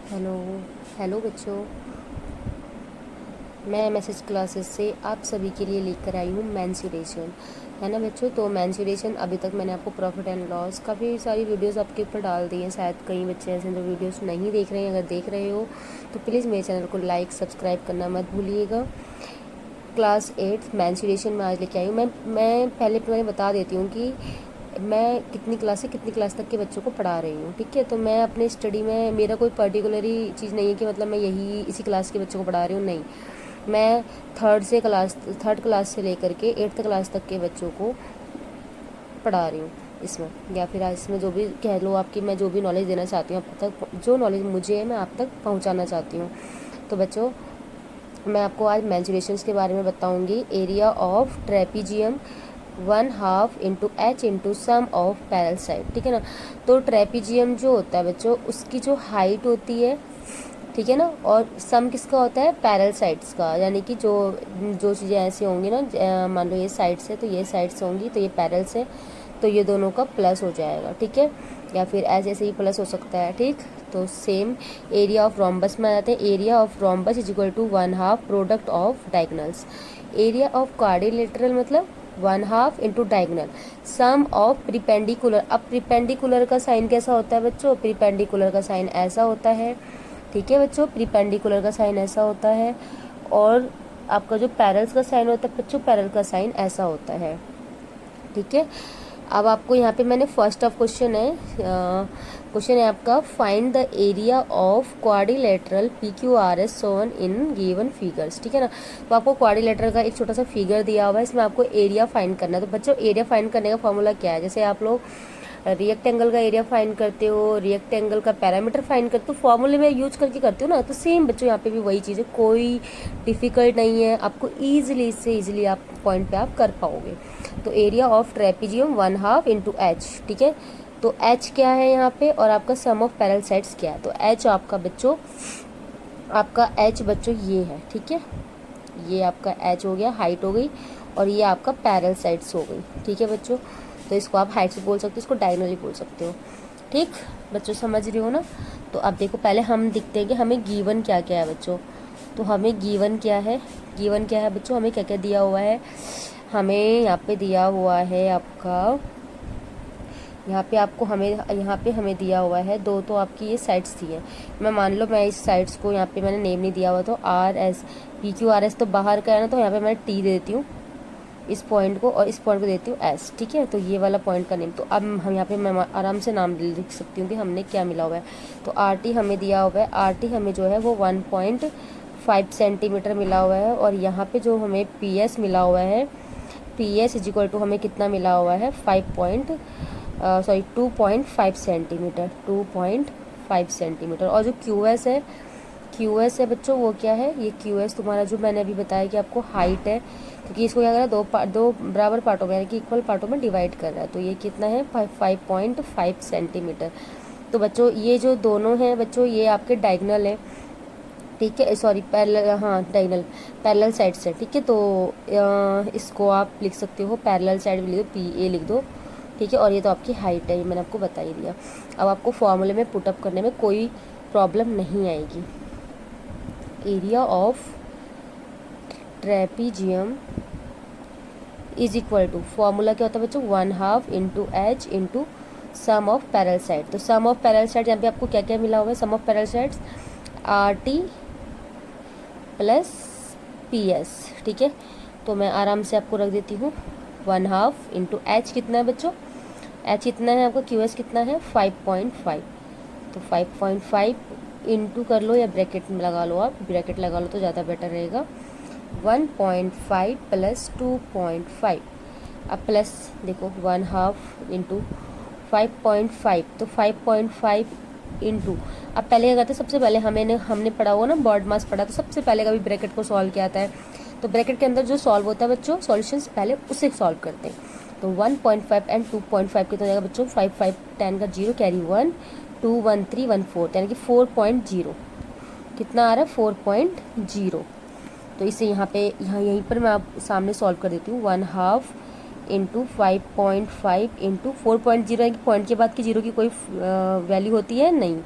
Hello. Hello बच्चों, मैं message classes से आप सभी के लिए लेकर आई हूँ मेंस्ट्रुएशन, है ना बच्चों। तो मेंस्ट्रुएशन अभी तक मैंने आपको प्रॉफिट एंड लॉस काफ़ी सारी वीडियोस आपके ऊपर डाल दी हैं। शायद कई बच्चे ऐसे जो वीडियोस नहीं देख रहे हैं, अगर देख रहे हो तो प्लीज़ मेरे चैनल को लाइक सब्सक्राइब करना मत भूलिएगा। क्लास 8 मेंस्ट्रुएशन में आज लेके आई हूँ। मैं पहले मैंने बता देती हूँ कि मैं कितनी क्लास से कितनी क्लास तक के बच्चों को पढ़ा रही हूँ, ठीक है। तो मैं अपने स्टडी में मेरा कोई पर्टिकुलरी चीज़ नहीं है कि मतलब मैं यही इसी क्लास के बच्चों को पढ़ा रही हूँ, नहीं। मैं थर्ड क्लास से लेकर के 8th क्लास तक के बच्चों को पढ़ा रही हूँ इसमें, या फिर आज इसमें जो भी कह लो आपकी, मैं जो भी नॉलेज देना चाहती हूँ आप तक, जो नॉलेज मुझे है मैं आप तक पहुँचाना चाहती हूँ। तो बच्चों, मैं आपको आज मेंस्ट्रुएशंस के बारे में बताऊँगी। Area of trapezium 1/2 into H into sum of parallel side, ठीक है ना। तो ट्रेपीजियम जो होता है बच्चों, उसकी जो हाइट होती है, ठीक है ना, और सम किसका होता है, पैरल साइड्स का, यानी कि जो जो चीज़ें ऐसी होंगी ना, मान लो ये साइड्स है तो ये साइड्स होंगी, तो ये पैरल्स है तो ये दोनों का प्लस हो जाएगा, ठीक है। या फिर ऐसे ऐसे ही प्लस हो सकता है, ठीक। तो सेम एरिया ऑफ रोम्बस में आ जाते हैं। Area of rhombus is equal to 1/2 product of diagonals. Area of quadrilateral मतलब 1/2 into diagonal sum of perpendicular. अब प्रीपेंडिकुलर का साइन कैसा होता है बच्चों, प्रीपेंडिकुलर का साइन ऐसा होता है, ठीक है बच्चों। प्रीपेंडिकुलर का साइन ऐसा होता है, और आपका जो पैरल्स का साइन होता है बच्चों, पैरल का साइन ऐसा होता है, ठीक है। अब आपको यहाँ पे मैंने फर्स्ट ऑफ क्वेश्चन है आपका, find the area of quadrilateral PQRS shown in given figures, ठीक है ना। तो आपको क्वाड्रिलेटरल का एक छोटा सा फिगर दिया हुआ है, इसमें आपको एरिया फाइंड करना है। तो बच्चों, एरिया फाइंड करने का फॉर्मूला क्या है, जैसे आप लोग रिएक्टेंगल का एरिया फाइंड करते हो, रिएक्टेंगल का पैरामीटर फाइंड करते हो, फॉर्मूले में यूज करके करते हो ना, तो सेम बच्चों यहाँ पे भी वही चीज़ है, कोई डिफिकल्ट नहीं है। आपको ईजिली इससे ईजिली आप पॉइंट पे आप कर पाओगे। तो area of trapezium 1/2 into h, ठीक है। तो एच क्या है यहाँ पे, और आपका सम ऑफ पैरल साइड्स क्या है। तो एच आपका बच्चों, आपका एच बच्चों ये है, ठीक है। ये आपका एच हो गया, हाइट हो गई, और ये आपका पैरल साइड्स हो गई, ठीक है बच्चों। तो इसको आप हाइट से बोल सकते हो, इसको डायगोनली बोल सकते हो, ठीक बच्चों, समझ रहे हो ना। तो अब देखो, पहले हम देखते हैं कि हमें गिवन क्या क्या है बच्चों। तो हमें गिवन क्या है, गिवन क्या है बच्चों, हमें क्या क्या दिया हुआ है। हमें यहाँ पे दिया हुआ है आपका, यहाँ पे आपको हमें यहाँ पे हमें दिया हुआ है दो, तो आपकी ये साइड्स दी है। मैं मान लो मैं इस साइड्स को यहाँ पे मैंने नेम नहीं दिया हुआ, तो RS PQRS तो बाहर का है ना, तो यहाँ पे मैं T दे देती हूँ इस पॉइंट को, और इस पॉइंट को देती हूँ S, ठीक है। तो ये वाला पॉइंट का नेम, तो अब हम यहाँ पे मैं आराम से नाम लिख सकती हूँ कि हमने क्या मिला हुआ है। तो RT हमें दिया हुआ है, RT हमें जो है वो 1.5 सेंटीमीटर मिला हुआ है, और यहाँ पे जो हमें PS मिला हुआ है, PS इज इक्वल टू हमें कितना मिला हुआ है, 2.5 सेंटीमीटर, 2.5 सेंटीमीटर। और जो QS है बच्चों, वो क्या है, ये QS तुम्हारा जो मैंने अभी बताया कि आपको हाइट है, क्योंकि इसको क्या कर रहा है, दो बराबर पार्टों में, यानी कि इक्वल पार्टों में डिवाइड कर रहा है। तो ये कितना है, 5.5 सेंटीमीटर। तो बच्चों, ये जो दोनों हैं बच्चों, ये आपके डायगनल है, ठीक है, सॉरी पैरेलल, हाँ डायगोनल, पैरेलल साइड से, ठीक है। तो इसको आप लिख सकते हो, पैरेलल साइड भी लिख दो, PA लिख दो, ठीक है। और ये तो आपकी हाइट है, ये मैंने आपको बता ही दिया। अब आपको फॉर्मूले में पुटअप करने में कोई प्रॉब्लम नहीं आएगी। Area of trapezium is equal to, formula क्या होता है बच्चों, 1/2 into H into sum of parallel side. तो सम ऑफ पैरेलल साइड, यहाँ पे आपको क्या क्या मिला हुआ है, sum of parallel sides RT plus PS, ठीक है। तो मैं आराम से आपको रख देती हूँ 1/2 इंटू एच, कितना है बच्चों, एच कितना है आपका, QS कितना है, 5.5। तो 5.5 इंटू कर लो, या ब्रैकेट में लगा लो, आप ब्रैकेट लगा लो तो ज़्यादा बेटर रहेगा। 1.5 प्लस 2.5, अब प्लस देखो 1/2 इंटू 5.5, तो 5.5 इंटू, अब पहले क्या करते हैं, सबसे पहले हमने पढ़ा हुआ ना, बॉड मास पढ़ा, तो सबसे पहले कभी ब्रैकेट को सॉल्व किया जाता है। तो ब्रैकेट के अंदर जो सॉल्व होता है बच्चों, सॉल्यूशंस पहले उसे सॉल्व करते हैं। तो 1.5 एंड 2.5 कितना जाएगा बच्चों, 5 5 10 का 0 कैरी 1 2 1 3 1 4, यानी कि 4.0 कितना आ रहा है, 4.0। तो इसे यहाँ पे यहीं पर मैं आप सामने सॉल्व कर देती हूँ, 1/2 इंटू 5.5 इंटू 4.0, यानी कि पॉइंट के बाद की जीरो की कोई वैल्यू होती है नहीं,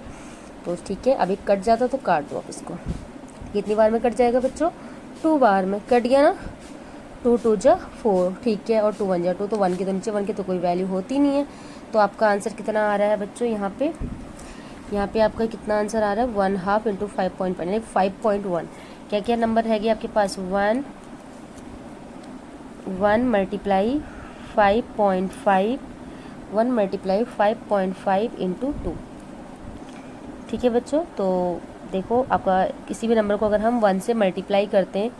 तो ठीक है, अभी कट जाता तो काट दो आप इसको। कितनी बार में कट जाएगा बच्चों? 2 बार में कट गया ना। 2 2 जा 4, ठीक है, और 2 1 जा 2, तो 1 के तो नीचे 1 की तो कोई वैल्यू होती नहीं है। तो आपका आंसर कितना आ रहा है बच्चों? यहाँ पे आपका कितना आंसर आ रहा है? 1/2 इंटू 5.1 यानी 5.1। क्या क्या नंबर रहेगी आपके पास? 1 मल्टीप्लाई 5.5, 1 मल्टीप्लाई 5.5 इंटू 2। ठीक है बच्चों, तो देखो आपका किसी भी नंबर को अगर हम 1 से मल्टीप्लाई करते हैं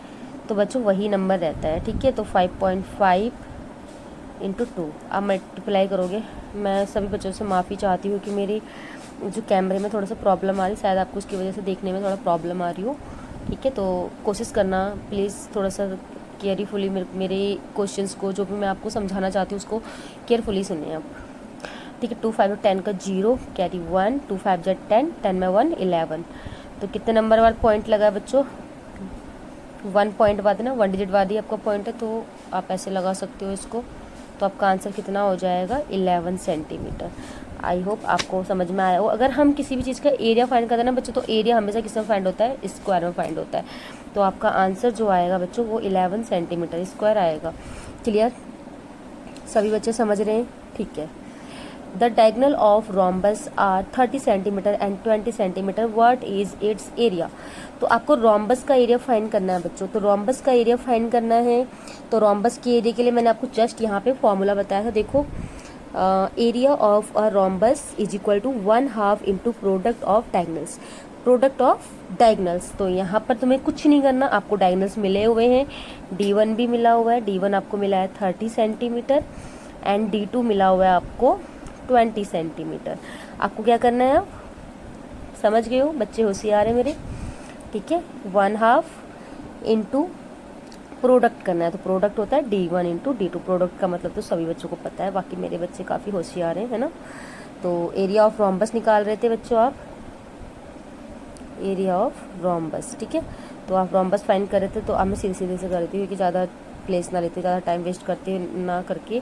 तो बच्चों वही नंबर रहता है। ठीक है, तो 5.5 इंटू 2 आप मल्टीप्लाई करोगे। मैं सभी बच्चों से माफ़ी चाहती हूँ कि मेरी जो कैमरे में थोड़ा सा प्रॉब्लम आ रही, शायद आपको उसकी वजह से देखने में थोड़ा प्रॉब्लम आ रही हो। ठीक है, तो कोशिश करना प्लीज़ थोड़ा सा केयरफुली मेरे क्वेश्चंस को, जो भी मैं आपको समझाना चाहती हूँ उसको केयरफुली सुनिए आप। ठीक है, 2 5 10 का 0 कैरी 1, 2 5 जा 10, 10 में 1 11। तो कितने नंबर बाद पॉइंट लगा है बच्चों? 1 पॉइंट बाद है ना, 1 डिजिट बाद ही आपका पॉइंट है, तो आप ऐसे लगा सकते हो इसको। तो आपका आंसर कितना हो जाएगा? 11 सेंटीमीटर। आई होप आपको समझ में आया हो। अगर हम किसी भी चीज़ का एरिया फाइंड करते हैं ना बच्चों, तो एरिया हमेशा किस में फाइंड होता है? स्क्वायर में फाइंड होता है। तो आपका आंसर जो आएगा बच्चों वो 11 सेंटीमीटर स्क्वायर आएगा। क्लियर? सभी बच्चे समझ रहे हैं? ठीक है। The diagonal of rhombus are 30 centimetre and 20 centimetre, what is its area? तो आपको रोम्बस का एरिया फाइंड करना है बच्चों। तो रोम्बस का एरिया फाइंड करना है, तो रोम्बस के एरिया के लिए मैंने आपको जस्ट यहाँ पे फॉर्मूला बताया था। देखो, area of a rhombus is equal to 1/2 into product of diagonals. Product of diagonals, तो यहाँ पर तुम्हें कुछ नहीं करना, आपको डायगोनल्स मिले हुए हैं। D1 भी मिला हुआ है, D1 आपको मिला है 30 सेंटीमीटर एंड D2 मिला हुआ है आपको 20 सेंटीमीटर। आपको क्या करना है? अब समझ गए हो? बच्चे होशियार है मेरे। ठीक है, 1/2 इंटू प्रोडक्ट करना है, तो प्रोडक्ट होता है D1 इंटू D2। प्रोडक्ट का मतलब तो सभी बच्चों को पता है, बाकी मेरे बच्चे काफ़ी होशियार हैं, है ना। तो एरिया ऑफ रोम्बस निकाल रहे थे बच्चों आप, एरिया ऑफ रोम्बस। ठीक है, तो आप रोम्बस फाइंड कर रहे थे, तो अब मैं सीधे सीधे से कर रही थी क्योंकि ज़्यादा प्लेस ना लेते, ज़्यादा टाइम वेस्ट करते ना करके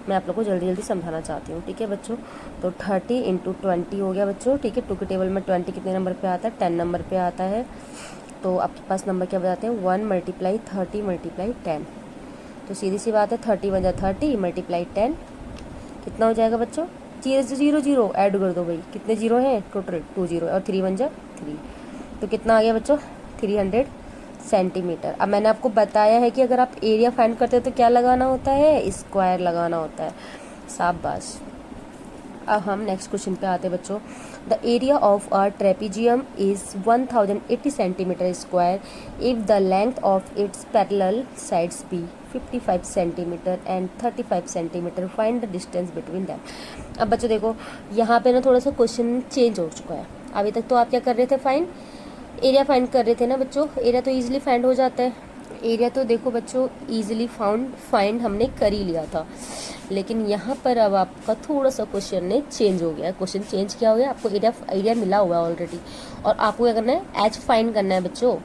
मैं आप लोग को जल्दी जल्दी समझाना चाहती हूँ। ठीक है बच्चों, तो 30 इंटू 20 हो गया बच्चों। ठीक है, 2 के टेबल में 20 कितने नंबर पे आता है? 10 नंबर पे आता है। तो आपके पास नंबर क्या बताते हैं? 1 मल्टीप्लाई 30 मल्टीप्लाई 10। तो सीधी सी बात है, 30 1 जा 30 मल्टीप्लाई 10 कितना हो जाएगा बच्चों? 0 0 ऐड कर दो भाई, कितने जीरो हैं टोटल? 2 0, और 3 1 जा 3, तो कितना आ गया बच्चों? 300 सेंटीमीटर। अब मैंने आपको बताया है कि अगर आप एरिया फाइंड करते हो तो क्या लगाना होता है? स्क्वायर लगाना होता है। शाबाश। अब हम नेक्स्ट क्वेश्चन पे आते हैं बच्चों। The area of a trapezium is 1080 centimetre square if the length of its parallel sides be 55 centimetre and 35 centimetre, find the distance between them. अब बच्चों देखो, यहाँ पे ना थोड़ा सा क्वेश्चन चेंज हो चुका है। अभी तक तो आप क्या कर रहे थे? एरिया फाइंड कर रहे थे ना बच्चों। एरिया तो ईजिली फाइंड हो जाता है। एरिया तो देखो बच्चों ईजिली फाइंड हमने कर ही लिया था, लेकिन यहाँ पर अब आपका थोड़ा सा क्वेश्चन ने चेंज हो गया। क्वेश्चन चेंज क्या हो गया? आपको एरिया मिला हुआ है ऑलरेडी, और आपको क्या करना है? एच फाइंड करना है बच्चों।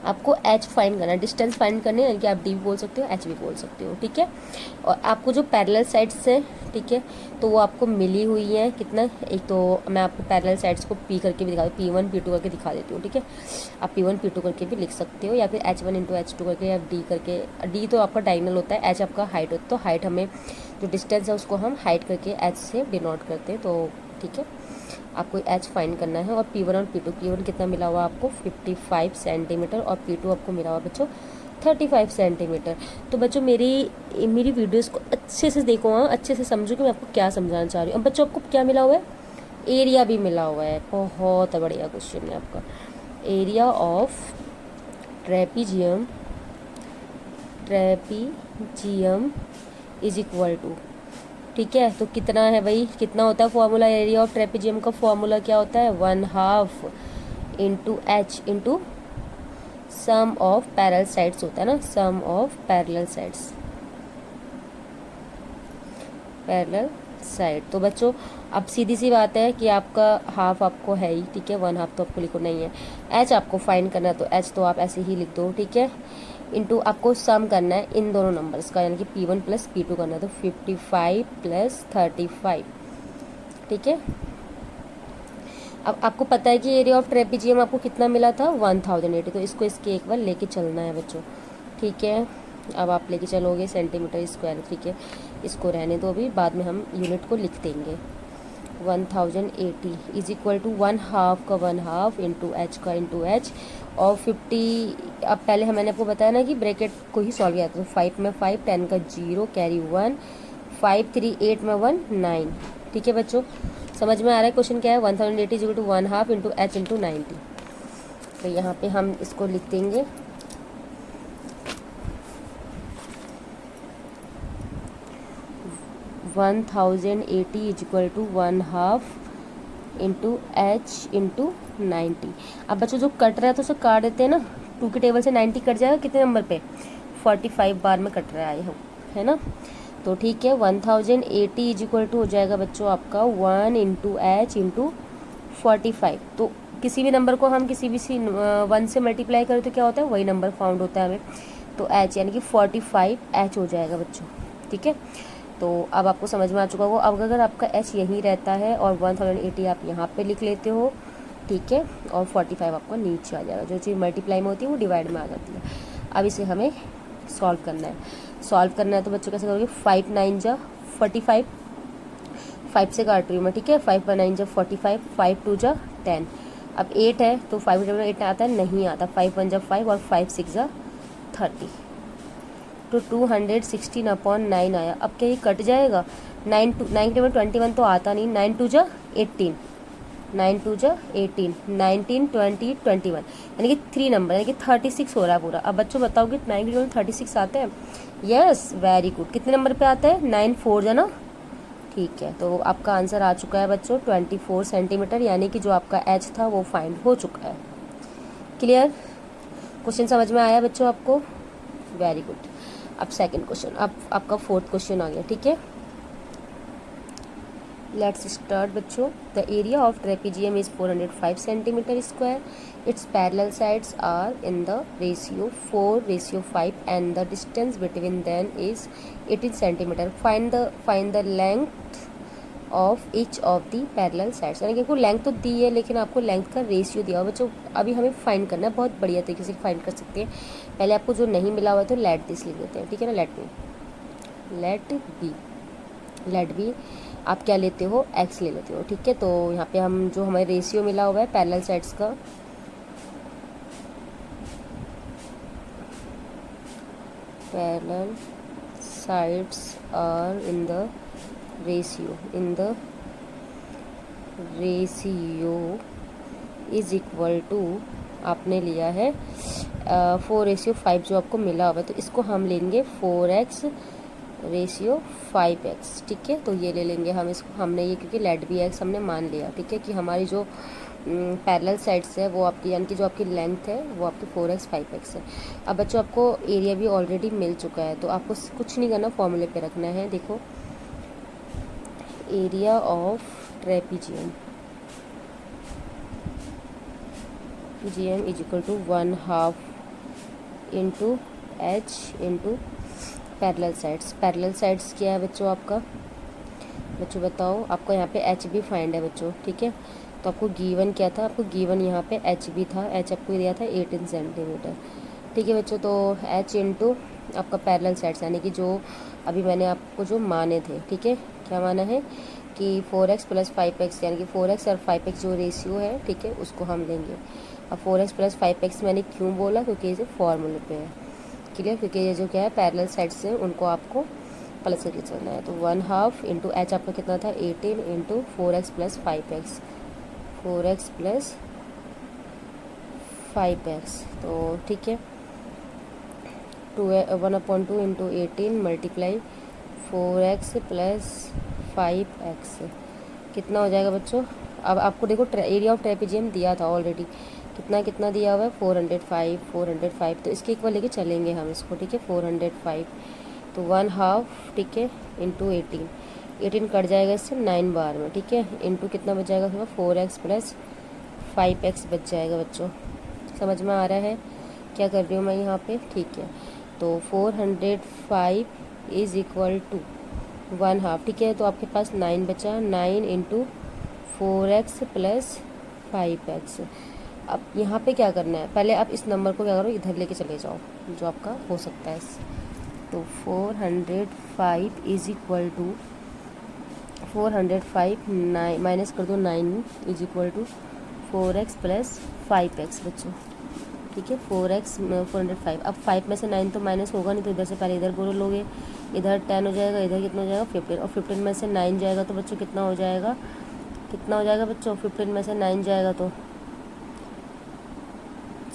आपको एच फाइंड करना है, डिस्टेंस फाइंड करनी है, यानी कि आप डी भी बोल सकते हो, एच भी बोल सकते हो। ठीक है, और आपको जो पैरेलल साइड्स है, ठीक है, तो वो आपको मिली हुई है। कितना? एक तो मैं आपको पैरेलल साइड्स को पी करके भी दिखा दूँ, P1 P2 करके दिखा देती हूँ। ठीक है, आप P1 P2 करके भी लिख सकते हो, या फिर H1 इंटू H2 करके, या डी करके। डी तो आपका डायगोनल होता है, एच आपका हाइट होता है, तो हाइट हमें जो डिस्टेंस है उसको हम हाइट करके एच से डिनोट करते हैं। तो ठीक है, आपको एच फाइंड करना है। और P1 और P2, P1 कितना मिला हुआ आपको? 55 सेंटीमीटर, और P2 आपको मिला हुआ बच्चों 35 सेंटीमीटर। तो बच्चों मेरी वीडियोस को अच्छे से देखो, हाँ, अच्छे से समझो कि मैं आपको क्या समझाना चाह रही हूँ। अब बच्चों आपको क्या मिला हुआ है? एरिया भी मिला हुआ है। बहुत बढ़िया क्वेश्चन है आपका। Area of trapezium is equal to, ठीक है, तो कितना है भाई? कितना होता है फॉर्मूला एरिया ऑफ ट्रेपीजियम का? फॉर्मूला क्या होता है? 1/2 into H into sum of parallel sides होता है ना, सम ऑफ पैरेलल साइड। तो बच्चों अब सीधी सी बात है कि आपका हाफ आपको है ही, ठीक है, 1/2 तो आपको लिखो नहीं है। एच आपको फाइंड करना है, तो एच तो आप ऐसे ही लिख दो, ठीक है, इंटू आपको सम करना है इन दोनों नंबर्स का, यानी कि P1 प्लस P2 करना है, तो 55 प्लस 35, ठीक है। अब आपको पता है कि एरिया ऑफ ट्रेपीजियम आपको कितना मिला था 1080, तो इसको इसके एक बार लेके चलना है बच्चों, ठीक है। अब आप लेके चलोगे सेंटीमीटर स्क्वायर, ठीक है, इसको रहने दो, अभी बाद में हम यूनिट को लिख देंगे। 1080 इज इक्वल टू 1/2 का 1/2 इंटू एच का इंटू एच और 50। अब पहले मैंने आपको बताया ना कि ब्रैकेट को ही सॉल्व किया था, तो 5 में 5, 10 का 0, कैरी 1, 5 3 8 में 1 9, ठीक है बच्चों। समझ में आ रहा है क्वेश्चन क्या है? 1080 is equal to 1/2 into H into 90। तो यहाँ पे हम इसको लिख देंगे 1080 is equal to 1/2 into H into 90। अब बच्चों जो कट रहा है तो उसे काट देते हैं ना, 2 के टेबल से 90 कट जाएगा कितने नंबर पे? 45 बार में कट रहा है ना। तो ठीक है, 1080 इज इक्वल टू हो जाएगा बच्चों आपका 1 इंटू एच इंटू 45। तो किसी भी नंबर को हम किसी भी 1 से मल्टीप्लाई करें तो क्या होता है? वही नंबर फाउंड होता है हमें। तो एच यानी कि 45 एच हो जाएगा बच्चों, ठीक है। तो अब आपको समझ में आ चुका होगा। अब अगर आपका एच यहीं रहता है और 1080 आप यहाँ पे लिख लेते हो, ठीक है, और 45 आपका नीचे आ जाएगा। जो चीज़ मल्टीप्लाई में होती है वो डिवाइड में आ जाती है। अब इसे हमें सॉल्व करना है। तो बच्चों कैसे करोगे? 5 9 जा 45, 5 से काट रही हूँ मैं, ठीक है। 5 पर 9 जा 45, 5 2 जा 10। अब 8 है तो 5 8 आता है? नहीं आता। 5 1 जा 5 और 5 6 जा 30, तो 216/9 आया। अब क्या ये कट जाएगा? 9 के टेबल 21 तो आता नहीं। 9 2 जा 18, 9 2 जा 18, 19 20 21, यानी कि 3 नंबर, यानी कि 36 हो रहा है पूरा। अब बच्चों बताओगे 9 के टेबल 36 आते हैं? Yes, very good. कितने नंबर पे आता है? 9 4 जा ना, ठीक है। तो आपका आंसर आ चुका है बच्चों 24 सेंटीमीटर, यानी कि जो आपका एच था वो फाइंड हो चुका है। क्लियर? क्वेश्चन समझ में आया बच्चों आपको? Very good. अब सेकंड क्वेश्चन, अब आपका 4th क्वेश्चन आ गया, ठीक है। लेट्स स्टार्ट बच्चों। The area of trapezium is 405 centimetre square. Its parallel sides are in the ratio 4:5 and the distance between them is 18 centimetre. Find the length of each of the parallel sides. यानी कि आपको length तो दी है लेकिन आपको length का ratio दिया हुआ बच्चों। अभी हमें फाइंड करना है, बहुत बढ़िया तरीके से फाइंड कर सकते हैं। पहले आपको जो नहीं मिला हुआ है तो लेट दिस लिख देते हैं, ठीक है ना। लेट बी आप क्या लेते हो? एक्स ले लेते हो, ठीक है। तो यहाँ पे हम जो हमें रेशियो मिला हुआ है पैरेलल साइड्स का, parallel sides are in the ratio is equal to आपने लिया है 4:5 जो आपको मिला हुआ है, तो इसको हम लेंगे 4x रेशियो 5x, ठीक है। तो ये ले लेंगे हम इसको, हमने ये क्योंकि लेट बी एक्स हमने मान लिया, ठीक है, कि हमारी जो पैरेलल साइड्स है वो आपकी, यानी कि जो आपकी लेंथ है वो आपकी 4x 5x है। अब बच्चों आपको एरिया भी ऑलरेडी मिल चुका है, तो आपको कुछ नहीं करना, फॉर्मूले पे रखना है। देखो, area of trapezium is equal to 1/2 into H into parallel sides क्या है बच्चों आपका? बच्चों बताओ, आपको यहाँ पे एच भी फाइंड है बच्चों, ठीक है। तो आपको गिवन क्या था? आपको गिवन यहाँ पे एच भी था। एच आपको दिया था 18 सेंटीमीटर, ठीक है बच्चों। तो एच इंटू आपका पैरेलल साइड्स, यानी कि जो अभी मैंने आपको जो माने थे, ठीक है, क्या माना है कि 4x + 5x, यानी कि 4x और 5x जो रेशियो है, ठीक है, उसको हम लेंगे। अब 4x + 5x मैंने क्यों बोला? क्योंकि इसे फॉर्मूले पे है, क्लियर। क्योंकि ये जो क्या है पैरेलल साइड्स से उनको आपको प्लस करके चलना है। तो 1/2 इंटू एच आपका कितना था? 18 into 4x + 5x, 4x + 5x, तो ठीक है। 1/2 इंटू 18 मल्टीप्लाई 4x + 5x, कितना हो जाएगा बच्चों? अब आपको देखो एरिया ऑफ ट्रेपीजियम दिया था ऑलरेडी, कितना दिया हुआ है? 405। तो इसके इक्वल लेके चलेंगे हम इसको, ठीक है। 405 तो 1/2, ठीक है, इंटू 18 कट जाएगा इससे 9 बार में, ठीक है, इंटू कितना बच जाएगा? 4x + 5x बच जाएगा बच्चों। समझ में आ रहा है क्या कर रही हूँ मैं यहाँ पे? ठीक है। तो 405 इज इक्वल टू 1/2, ठीक है। तो आपके पास 9 बचा, 9 इंटू 4x + 5x। अब यहाँ पे क्या करना है, पहले आप इस नंबर को क्या करो, इधर लेके चले जाओ जो आपका हो सकता है। तो 405 इज इक्वल टू 405 माइनस कर दो 9 is equal to 4x plus 5x बच्चों, ठीक है। 4x 405। अब 5 में से 9 तो माइनस होगा नहीं, तो इधर से पहले इधर बोलोगे, इधर 10 हो जाएगा, इधर कितना हो जाएगा 15, और 15 में से 9 जाएगा तो बच्चों कितना हो जाएगा, कितना हो जाएगा बच्चों, 15 में से 9 जाएगा तो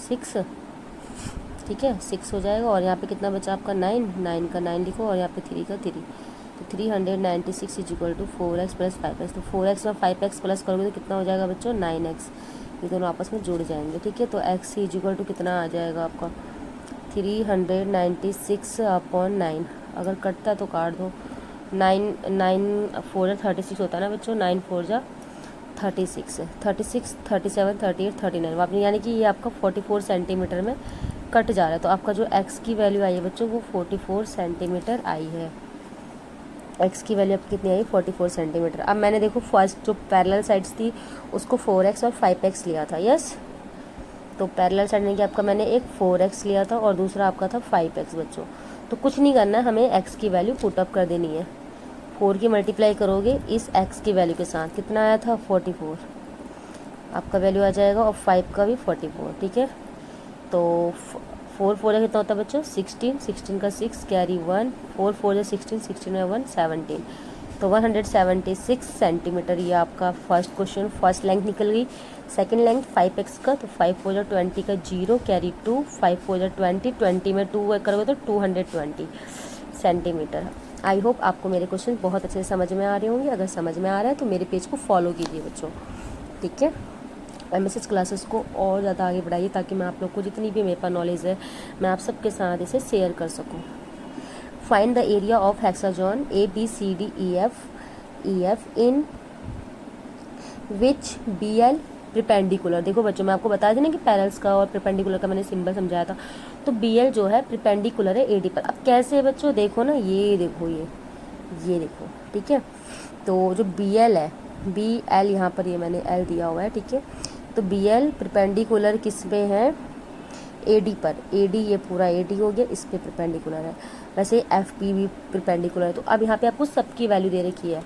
6, ठीक है 6 हो जाएगा। और यहाँ पे कितना बचा आपका 9 का 9 लिखो, और यहाँ पे 3 का 3, तो 396 is equal to 4x plus 5x। तो 4x और 5x प्लस करोगे तो कितना हो जाएगा बच्चों 9x, ये दोनों आपस में जुड़ जाएंगे, ठीक है। तो x इज इक्वल टू कितना आ जाएगा आपका 396 अपॉन 9, अगर कटता है तो काट दो, 9 4 36 होता है ना बच्चों, 9 4 जा 36 है, 36 37 38 39 आपने, यानी कि ये आपका 44 सेंटीमीटर में कट जा रहा है। तो आपका जो x की वैल्यू आई है बच्चों वो 44 सेंटीमीटर आई है। x की वैल्यू आपकी कितनी आई 44 सेंटीमीटर। अब मैंने देखो फर्स्ट जो पैरेलल साइड्स थी उसको 4x और 5x लिया था, यस। तो पैरेलल साइड में कि आपका मैंने एक 4x लिया था और दूसरा आपका था 5x बच्चों। तो कुछ नहीं करना है, हमें x की वैल्यू पुट अप कर देनी है। 4 की मल्टीप्लाई करोगे इस x की वैल्यू के साथ, कितना आया था 44 आपका वैल्यू आ जाएगा, और 5 का भी 44, ठीक है। तो 4 4 का कितना होता है बच्चों 16, 16 का 6 कैरी 1, 4 4 या 16, 16 में 1 17, तो 176 सेंटीमीटर ये आपका फर्स्ट क्वेश्चन, फर्स्ट लेंथ निकल गई। सेकंड लेंथ 5x का, तो 5 4 या 20 का 0 कैरी 2, 5 4 या 20, 20 में 2 करोगे तो 220 सेंटीमीटर। आई होप आपको मेरे क्वेश्चन बहुत अच्छे से समझ में आ रहे होंगे। अगर समझ में आ रहा है तो मेरे पेज को फॉलो कीजिए बच्चों, ठीक है। MSS क्लासेस को और ज़्यादा आगे बढ़ाइए ताकि मैं आप लोग को जितनी भी मेरे पास नॉलेज है मैं आप सबके साथ इसे शेयर कर सकूं। Find the area of hexagon ABCDEF in which BL perpendicular. देखो बच्चों मैं आपको बता दें ना कि पैरेलल्स का और प्रिपेंडिकुलर का मैंने सिंबल समझाया था, तो BL जो है प्रिपेंडिकुलर है AD पर। अब कैसे है बच्चों, देखो ना, ये देखो, ये देखो, ठीक है। तो जो BL है, BL यहाँ पर ये मैंने L दिया हुआ है, ठीक है। तो BL प्रिपेंडिकुलर किस पे है AD पर, AD ये पूरा AD हो गया, इस पे प्रिपेंडिकुलर है। वैसे FP भी प्रिपेंडिकुलर है। तो अब यहाँ पे आपको सबकी वैल्यू दे रखी है,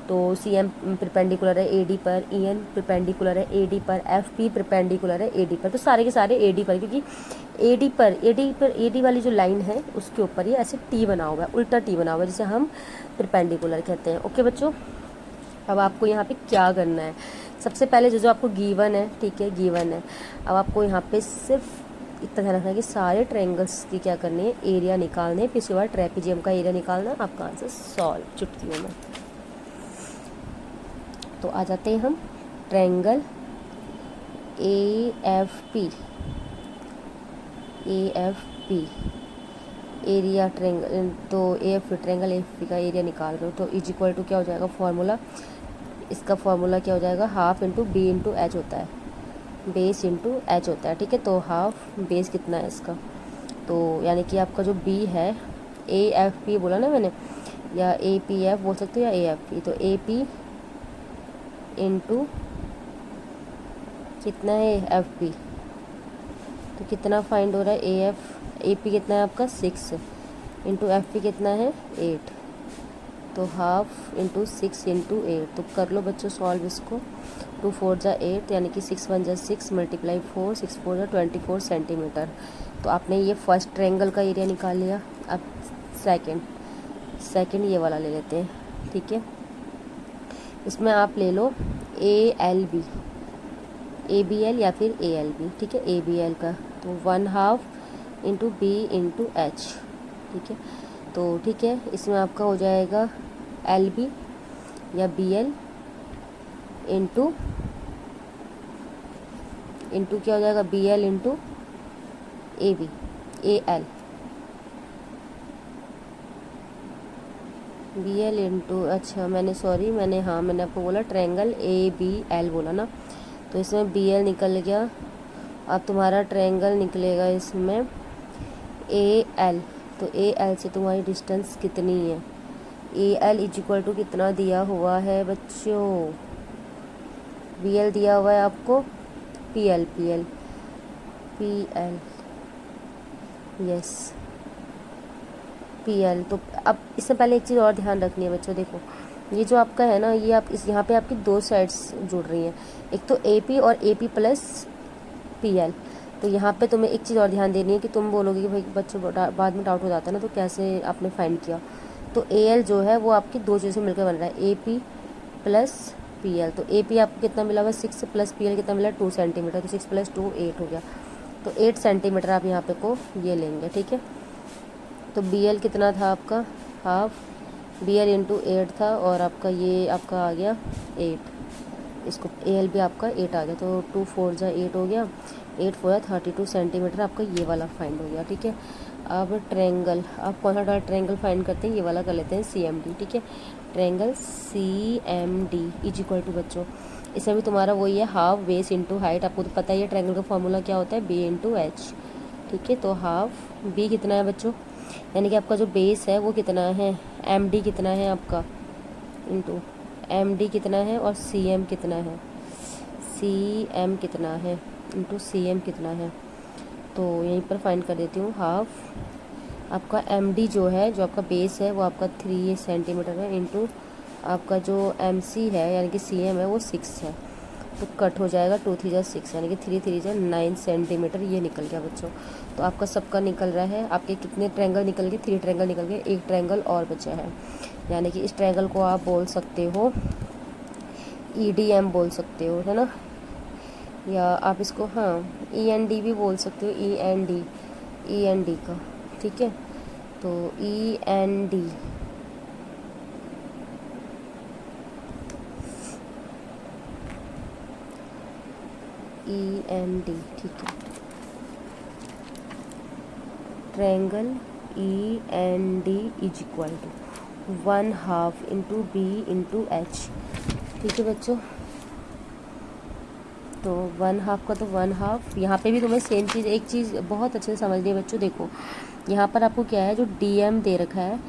तो CM प्रिपेंडिकुलर है AD पर, EN प्रिपेंडिकुलर है AD पर, FP प्रिपेंडिकुलर है AD पर। तो सारे के सारे AD पर, क्योंकि AD वाली जो लाइन है उसके ऊपर ये ऐसे T बना हुआ है, उल्टा T बना हुआ है, जिसे हम प्रिपेंडिकुलर कहते हैं। ओके बच्चों, अब आपको यहाँ पे क्या करना है, सबसे पहले जो आपको गिवन है, ठीक है, गिवन है। अब आपको यहाँ पे सिर्फ इतना ध्यान रखना है कि सारे ट्रायंगल्स की क्या करनी है, एरिया निकालने हैं, फिर उसके बाद ट्रेपेजियम का एरिया निकालना है, आपका आंसर सॉल्व चुटकियों में। तो आ जाते हैं हम ट्रायंगल AFP एरिया ट्रायंगल, तो AFP ट्रायंगल AFP का एरिया निकाल रहे हो, तो इज इक्वल टू क्या हो जाएगा फॉर्मूला, इसका फॉर्मूला क्या हो जाएगा, half into B into H होता है, बेस इंटू H होता है, ठीक है। तो हाफ बेस कितना है इसका, तो यानी कि आपका जो B है, AFP बोला ना मैंने, या APF बोल सकते हो या AFP, तो AP इंटू कितना है FP, तो कितना फाइंड हो रहा है AP कितना है आपका 6 इंटू FP कितना है 8, तो हाफ इंटू 6 इंटू 8। तो कर लो बच्चों सॉल्व इसको, 2 4 जा 8, यानी कि 6 1 जा 6 मल्टीप्लाई 4, 6 4 जा 24 सेंटीमीटर। तो आपने ये फर्स्ट ट्रायंगल का एरिया निकाल लिया। अब सेकंड ये वाला ले लेते हैं, ठीक है। इसमें आप ले लो ALB, ABL या फिर ALB, ठीक है, ABL का, तो 1/2 इंटू B इंटू H, ठीक है। तो ठीक है, इसमें आपका हो जाएगा LB या BL इंटू क्या हो जाएगा BL into AB AL, BL into, अच्छा मैंने मैंने आपको बोला ट्रायंगल ABL बोला ना, तो इसमें BL निकल गया। अब तुम्हारा ट्रायंगल निकलेगा इसमें AL, तो AL से तुम्हारी डिस्टेंस कितनी है, AL इज इक्वल टू कितना दिया हुआ है बच्चों, BL दिया हुआ है आपको P L P L P L, yes P L. तो अब इससे पहले एक चीज़ और ध्यान रखनी है बच्चों, देखो ये जो आपका है ना, ये आप इस यहाँ पे आपकी दो साइड्स जुड़ रही हैं, एक तो ए पी और A P plus P L. तो यहाँ पे तुम्हें एक चीज़ और ध्यान देनी है कि तुम बोलोगे कि भाई बच्चों बाद में डाउट हो जाता है ना, तो कैसे आपने फाइंड किया। तो ए एल जो है वो आपकी दो चीज़ों से मिलकर बन रहा है, A P plus P L. तो ए पी आपको कितना मिला हुआ 6 प्लस पी एल कितना मिला 2 सेंटीमीटर, तो 6 + 2 8 हो गया। तो 8 सेंटीमीटर आप यहाँ पे को ये लेंगे, ठीक है। तो बी एल कितना था आपका, हाफ बी एल इंटू 8 था, और आपका ये आपका आ गया 8, इसको ए एल भी आपका 8 आ गया। तो 2 4 जा 8 हो गया, 8 4 32 सेंटीमीटर आपका ये वाला फाइंड हो गया, ठीक है। अब ट्रायंगल, आप कौन सा ट्रायंगल फाइंड करते हैं, ये वाला कर लेते हैं सी एम डी, ठीक है। Triangle C M D is equal to बच्चों, इसमें भी तुम्हारा वही है हाफ बेस इंटू हाइट। आपको तो पता ही है ट्रायंगल का फॉर्मूला क्या होता है, बी इंटू एच, ठीक है। तो हाफ बी कितना है बच्चों, यानी कि आपका जो बेस है वो कितना है, एम डी कितना है आपका, इंटू एम डी कितना है, और सी एम कितना है, सी एम कितना है इंटू सी एम कितना है। तो यहीं पर फाइंड कर देती हूँ, हाफ आपका एम डी जो है, जो आपका बेस है वो आपका 3 सेंटीमीटर है, इंटू आपका जो एम सी है यानी कि सी एम है वो 6 है। तो कट हो जाएगा 2 3 जा 6, यानी कि 3 3 जा 9 सेंटीमीटर ये निकल गया बच्चों। तो आपका सबका निकल रहा है, आपके कितने ट्रायंगल निकल गए, 3 ट्रायंगल निकल गए, एक ट्रायंगल और बचा है, यानी कि इस ट्रायंगल को आप बोल सकते हो ई डी एम बोल सकते हो, है ना, या आप इसको हाँ ई एन डी भी बोल सकते हो, ई एन डी का, ठीक है। तो E N D E N D, ठीक है। Triangle E N D is equal to 1/2 into b into h, ठीक है बच्चों। तो 1/2 का तो 1/2, यहाँ पे भी तुम्हें सेम चीज़, एक चीज़ बहुत अच्छे से समझनी है बच्चों। देखो यहाँ पर आपको क्या है, जो डी एम दे रखा है,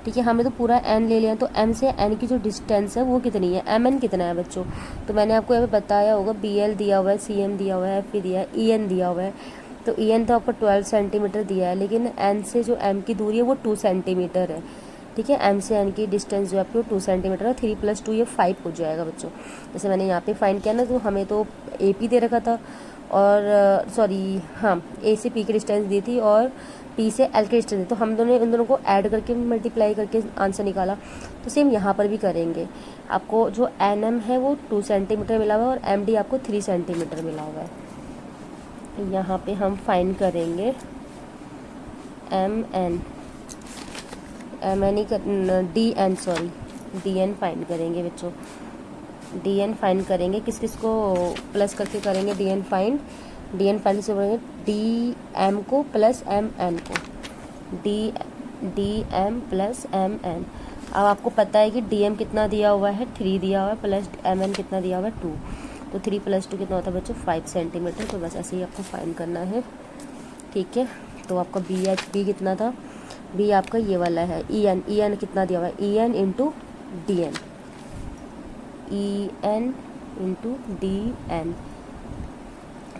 ठीक है, हमें तो पूरा एन ले लिया, तो एम से एन की जो डिस्टेंस है वो कितनी है, एम एन कितना है बच्चों। तो मैंने आपको यहाँ पे बताया होगा, बी एल दिया हुआ है, सी एम दिया हुआ है, एफ पी दिया है, ई एन दिया हुआ है। तो ई एन तो आपको 12 सेंटीमीटर दिया है, लेकिन एन से जो एम की दूरी है वो 2 सेंटीमीटर है, ठीक है। एम से एन की डिस्टेंस जो है आपको 2 सेंटीमीटर है, 3 + 2 ये 5 हो जाएगा बच्चों। जैसे मैंने यहाँ पे फाइंड किया ना, तो हमें तो ए पी दे रखा था, और सॉरी हाँ ए से पी की डिस्टेंस दी थी, और पी से एल की डिस्टेंस दी, तो हम दोनों इन दोनों को ऐड करके मल्टीप्लाई करके आंसर निकाला। तो सेम यहाँ पर भी करेंगे, आपको जो एन एम है वो 2 सेंटीमीटर मिला हुआ है, और एम डी आपको 3 सेंटीमीटर मिला हुआ है। यहाँ पे हम फाइंड करेंगे एम एन, एम एन ही D N, sorry D N find करेंगे बच्चों। डी एन फाइंड करेंगे, किस किस को प्लस करके करेंगे D N find, D N find से करेंगे डी एम को प्लस एम एन को, D M plus M N. अब आपको पता है कि डी एम कितना दिया हुआ है, 3 दिया हुआ है, प्लस एम एन कितना दिया हुआ है 2, तो 3 + 2 कितना होता है बच्चों 5 सेंटीमीटर। तो बस ऐसे ही आपको फाइंड करना है, ठीक है। तो आपका बी एच बी कितना था, बी आपका ये वाला है, ई एन कितना दिया हुआ है, E N into D N, E N into D N.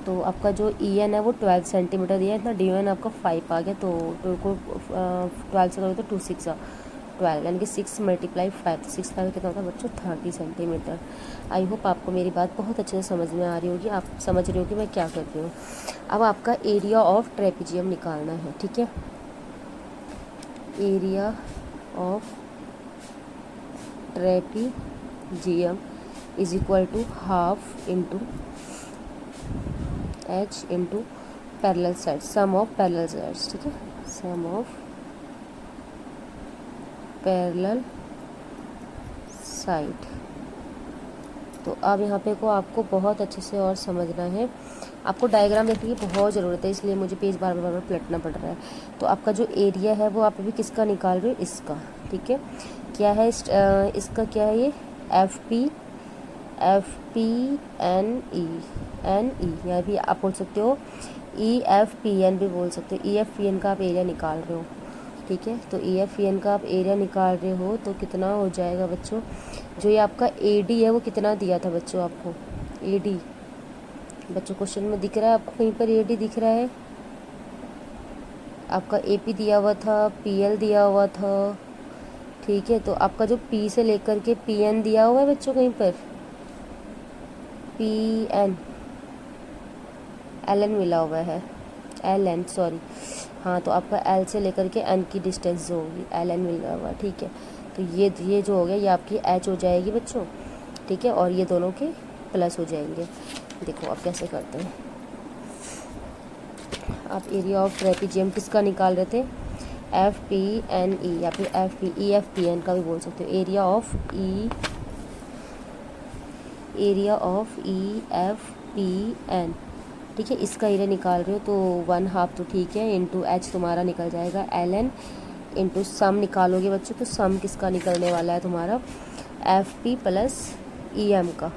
तो आपका जो ई एन है वो 12 सेंटीमीटर दिया है, इतना डी एन आपका 5 आ गया। तो 2 को 12 से करोगे तो 2 6 12, यानी कि 6 × 5, 6 5 कितना होता है बच्चों 30 सेंटीमीटर। आई होप आपको मेरी बात बहुत अच्छे से समझ में आ रही होगी, आप समझ रहे हो कि मैं क्या कर रही हूँ। अब आपका एरिया ऑफ ट्रेपेजियम निकालना है, ठीक है। Area of trapezium is equal to half into H into parallel side, sum of parallel sides, ठीक है, सम ऑफ पैरेलल साइड। तो अब यहाँ पे को आपको बहुत अच्छे से और समझना है, आपको डायग्राम देखने की बहुत ज़रूरत है, इसलिए मुझे पेज बार बार पलटना पड़ रहा है। तो आपका जो एरिया है वो आप अभी किसका निकाल रहे हो, इसका, ठीक है। क्या है इसका क्या है, ये एफ पी एन ई, या भी आप बोल सकते हो ई एफ पी एन भी बोल सकते हो। ई एफ पी एन का आप एरिया निकाल रहे हो, ठीक है। तो ई एफ पी एन का आप एरिया निकाल रहे हो तो कितना हो जाएगा बच्चों, जो ये आपका ए डी है वो कितना दिया था बच्चों आपको, ए डी बच्चों क्वेश्चन में दिख रहा है आपको कहीं पर AD दिख रहा है, आपका AP दिया हुआ था, PL दिया हुआ था, ठीक है। तो आपका जो P से लेकर के PN दिया हुआ है बच्चों कहीं पर, PN LN मिला हुआ है, LN सॉरी, हाँ। तो आपका L से लेकर के N की डिस्टेंस जो होगी LN मिला हुआ, ठीक है। तो ये जो हो गया ये आपकी H हो जाएगी बच्चों, ठीक है, और ये दोनों के प्लस हो जाएंगे। देखो आप कैसे करते हैं। आप एरिया ऑफ ट्रेपीजियम किसका निकाल रहे थे, FPNE या फिर EFPN का भी बोल सकते हो। एरिया ऑफ EFPN, ठीक है, इसका एरिया निकाल रहे हो तो 1/2 तो ठीक है, इंटू H तुम्हारा निकल जाएगा LN, इंटू सम निकालोगे बच्चों तो सम किसका निकलने वाला है तुम्हारा, FP प्लस EM का,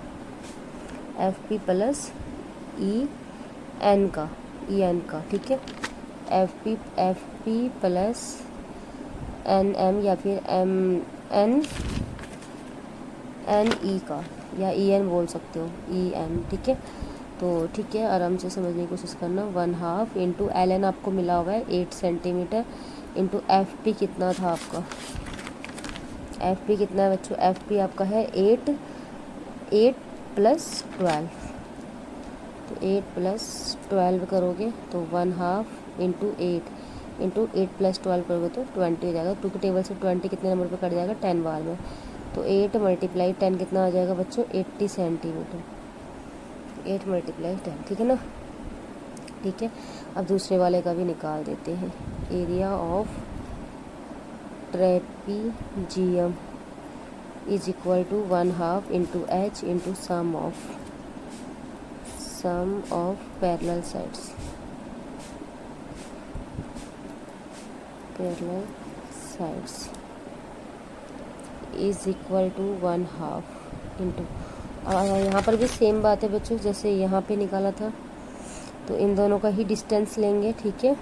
FP प्लस EN का, ठीक है। FP प्लस NM या फिर NE का, या EN बोल सकते हो, EN, ठीक है। तो ठीक है, आराम से समझने की कोशिश करना। 1/2 इंटू LN आपको मिला हुआ है 8 सेंटीमीटर, इंटू FP कितना था आपका, FP कितना है बच्चों, FP आपका है 8 प्लस 12, तो 8 प्लस 12 करोगे तो 1/2 इंटू 8 प्लस 12 करोगे तो 20 हो जाएगा। 2 के टेबल से 20 कितने नंबर पे कट जाएगा, 10 बार में, तो 8 मल्टीप्लाई 10 कितना आ जाएगा बच्चों, 80 सेंटीमीटर, 8 मल्टीप्लाई 10, ठीक है ना, ठीक है। अब दूसरे वाले का भी निकाल देते हैं। Area of trapezium is equal to 1/2 into H into sum of parallel sides is equal to 1/2 into, यहाँ पर भी सेम बात है बच्चों, जैसे यहाँ पे निकाला था, तो इन दोनों का ही डिस्टेंस लेंगे, ठीक है।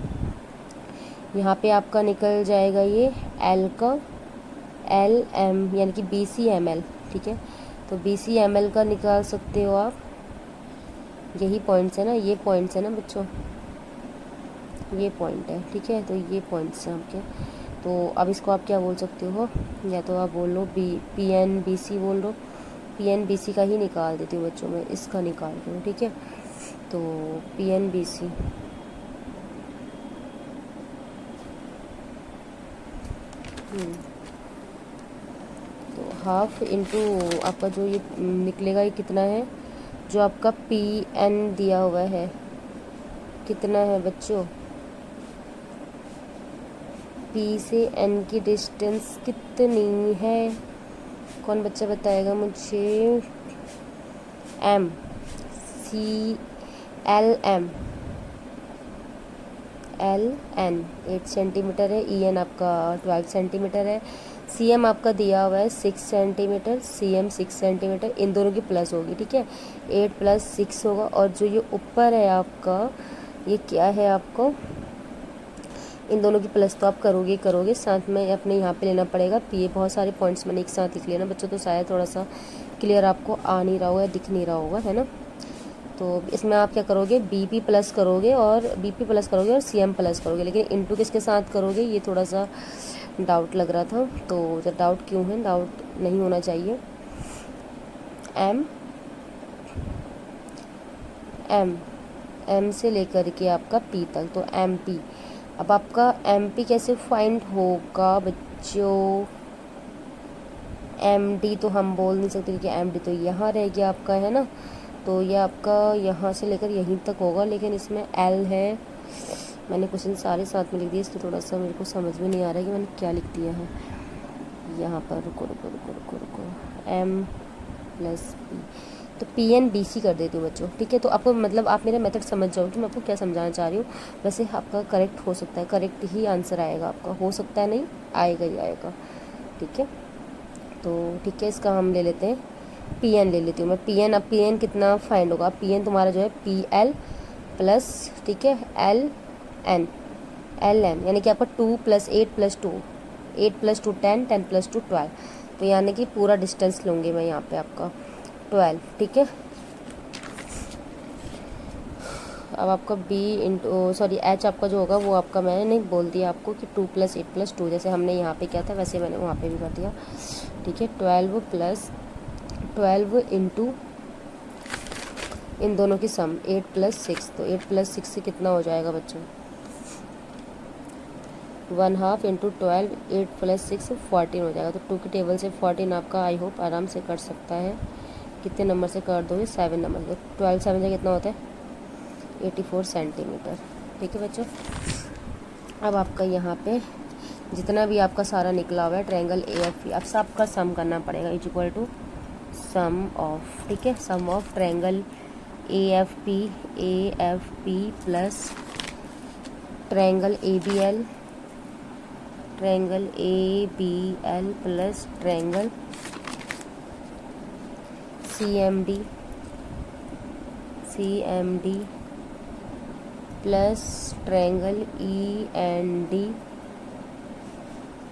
यहाँ पे आपका निकल जाएगा ये L का LM यानी कि BCML, ठीक है। तो BCML का निकाल सकते हो आप, यही पॉइंट्स है ना, ये पॉइंट्स है ना बच्चों, ये पॉइंट है, ठीक है। तो ये पॉइंट्स हैं आपके, तो अब इसको आप क्या बोल सकते हो, या तो आप बोल लो PNBC बोल लो, PNBC का ही निकाल देती हूँ बच्चों, मैं इसका निकाल रही हूँ, ठीक है। तो PNBC तो 1/2 इंटू आपका जो ये निकलेगा ये कितना है, जो आपका PN दिया हुआ है कितना है बच्चों, P से N की डिस्टेंस कितनी है, कौन बच्चा बताएगा मुझे, LN 8 सेंटीमीटर है, EN आपका 12 सेंटीमीटर है, CM आपका दिया हुआ है 6 सेंटीमीटर, CM 6 सेंटीमीटर, इन दोनों की प्लस होगी, ठीक है। 8 प्लस 6 होगा, और जो ये ऊपर है आपका ये क्या है, आपको इन दोनों की प्लस तो आप करोगे साथ में अपने यहाँ पे लेना पड़ेगा P। बहुत सारे पॉइंट्स मैंने एक साथ लिख लेना बच्चों, तो शायद थोड़ा सा क्लियर आपको आ नहीं रहा होगा, दिख नहीं रहा होगा, है ना। तो इसमें आप क्या करोगे, BP प्लस करोगे और CM प्लस करोगे, लेकिन इंटू किसके साथ करोगे, ये थोड़ा सा डाउट लग रहा था। तो डाउट क्यों है, डाउट नहीं होना चाहिए। M से लेकर के आपका P तक, तो MP। अब आपका MP कैसे फाइंड होगा बच्चों, MD तो हम बोल नहीं सकते क्योंकि MD तो यहाँ रह गया आपका, है ना। तो ये आपका यहाँ से लेकर यहीं तक होगा, लेकिन इसमें L है, मैंने क्वेश्चन सारे साथ में लिख दिए, इसलिए थोड़ा सा मेरे को समझ में नहीं आ रहा है कि मैंने क्या लिख दिया है यहाँ पर। रुको M प्लस P, तो PNBC कर देती हूँ बच्चों, ठीक है। तो आपको मतलब आप मेरा मेथड समझ जाओ कि मैं आपको क्या समझाना चाह रही हूँ। वैसे आपका करेक्ट हो सकता है, करेक्ट ही आंसर आएगा आपका, हो सकता है नहीं, आएगा ही आएगा, ठीक है। तो ठीक है, इसका हम ले लेते हैं PN, ले लेती हूँ मैं PN। अब PN कितना फाइंड होगा, PN तुम्हारा जो है PL प्लस, ठीक है, LN यानी कि आपका 2 + 8 + 2, 8 + 2 10, 10 + 2 12, तो यानी कि पूरा डिस्टेंस लूँगी मैं यहाँ पे आपका 12, ठीक है। अब आपका H आपका जो होगा वो आपका मैंने बोल दिया आपको कि 2 + 8 + 2, जैसे हमने यहाँ पे किया था वैसे मैंने वहाँ पे भी कर दिया। ठीक है, 12 इंटू इन दोनों की सम 8 + 6, तो 8 + 6 से कितना हो जाएगा बच्चों, 1/2 इंटू 12, 8 + 6 14 हो जाएगा। तो 2 की टेबल से 14 आपका आई होप आराम से कर सकता है। कितने नंबर से कर दोगे, 7 नंबर से। 12 7 से कितना होता है, 84 सेंटीमीटर। ठीक है बच्चों, अब आपका यहाँ पे जितना भी आपका सारा निकला हुआ है ट्रायंगल AFP, अब सबका सम करना पड़ेगा, इक्वल टू सम ऑफ, ठीक है, sum of triangle AFP plus triangle ABL plus triangle CMD plus triangle END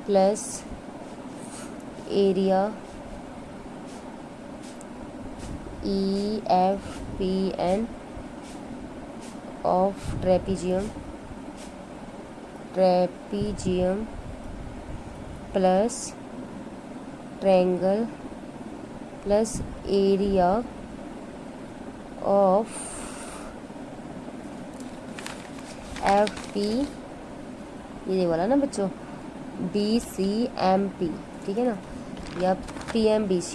plus area EFPN of trapezium plus triangle plus area of FP, ये वाला ना बच्चों, BCMP, ठीक है ना, या PMBC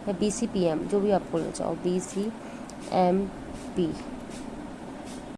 या BCPM, जो भी आप बोलना चाहो, BCMP।